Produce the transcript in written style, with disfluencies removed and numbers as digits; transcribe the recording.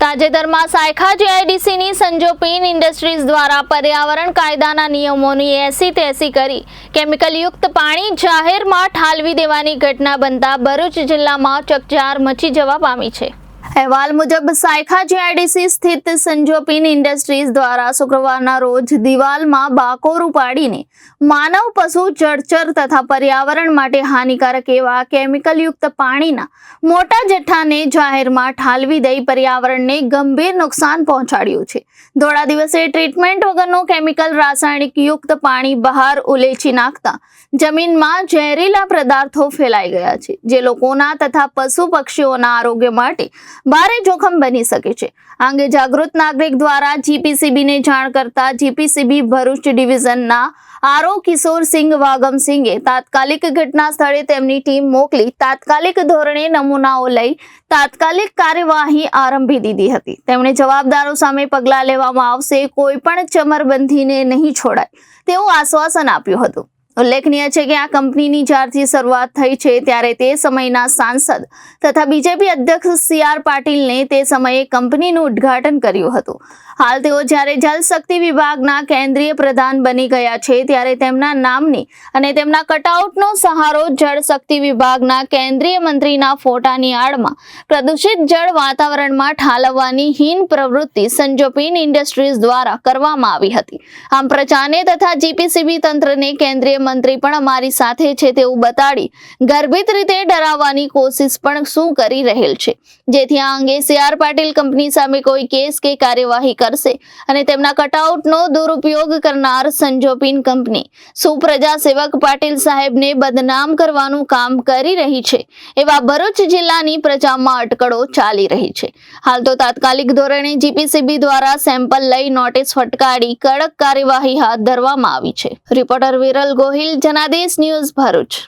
તાજેતરમાં સાયખા જીઆઈડીસીની સંજોપિન ઇન્ડસ્ટ્રીઝ દ્વારા પર્યાવરણ કાયદાના નિયમોની એસી તેસી કરી કેમિકલયુક્ત પાણી જાહેરમાં ઠાલવી દેવાની ઘટના બનતા ભરૂચ જિલ્લામાં ચકચાર મચી જવા પામી છે। અહેવાલ મુજબ સાયખા જીઆઈડીસી સ્થિત સંજોપિન ઇન્ડસ્ટ્રીઝ દ્વારા શુક્રવારના રોજ દિવાલમાં બાકોરું પાડીને માનવ પશુ જળચર તથા પર્યાવરણ માટે હાનિકારક એવા કેમિકલયુક્ત પાણીના મોટા જથ્થાને જાહેરમાં ઠાલવી દઈ પર્યાવરણને ગંભીર નુકસાન પહોંચાડ્યું છે। ધોળા દિવસે ટ્રીટમેન્ટ વગરનું કેમિકલ રાસાયણિક યુક્ત પાણી બહાર ઉલેચી નાખતા જમીનમાં ઝેરીલા પદાર્થો ફેલાઈ ગયા છે, જે લોકોના તથા પશુ પક્ષીઓના આરોગ્ય માટે ભારે જોખમ બની શકે છે। આ અંગે જાગૃત નાગરિક દ્વારા જીપીસીબીને જાણ કરતા જીપીસીબી ભરૂચ ડિવિઝનના આરઓ કિશોરસિંહ વાગમસિંહે તાત્કાલિક ઘટના સ્થળે તેમની ટીમ મોકલી તાત્કાલિક ધોરણે નમૂનાઓ લઈ તાત્કાલિક કાર્યવાહી આરંભી દીધી હતી। તેમણે જવાબદારો સામે પગલાં લેવામાં આવશે, કોઈ પણ ચમરબંધીને નહીં છોડાય તેવું આશ્વાસન આપ્યું હતું। ઉલ્લેખનીય છે કે આ કંપનીની જ્યારથી શરૂઆત થઈ છે ત્યારે તે સમયના સાંસદ તથા બીજેપી અધ્યક્ષ CR પાટીલને તે સમયે કંપનીનું ઉદ્ઘાટન કર્યું હતું। હાલ તેઓ જ્યારે જલશક્તિ વિભાગના કેન્દ્રીય પ્રધાન બની ગયા છે ત્યારે તેમના નામની અને તેમના કટઆઉટનો સહારો જળશક્તિ વિભાગના કેન્દ્રીય મંત્રીના ફોટાની આડમાં પ્રદૂષિત જળ વાતાવરણમાં ઠાલવવાની હીન પ્રવૃત્તિ સંજોપિન ઇન્ડસ્ટ્રીઝ દ્વારા કરવામાં આવી હતી। આમ પ્રજાને તથા જીપીસીબી તંત્રને કેન્દ્રીય મંત્રી પણ અમારી સાથે છે તેવું બતાડી ગર્ભિત રીતે ડરાવવાની કોશિશ પણ શું કરી રહેલ છે, જેથી આ અંગે CR પાટીલ કંપની સામે કોઈ કેસ કે કાર્યવાહી કરશે અને તેમના કટઆઉટનો દુરુપયોગ કરનાર સંજોપિન કંપની શું પ્રજા સેવક પાટીલ સાહેબને બદનામ કરવાનું કામ કરી રહી છે એવા ભરૂચ જિલ્લાની પ્રજામાં અટકળો ચાલી રહી છે। હાલ તો તાત્કાલિક ધોરણે જીપીસીબી દ્વારા સેમ્પલ લઈ નોટિસ ફટકારી કડક કાર્યવાહી હાથ ધરવામાં આવી છે। Reporter Viral Gohil, Janadesh news, Bharuch.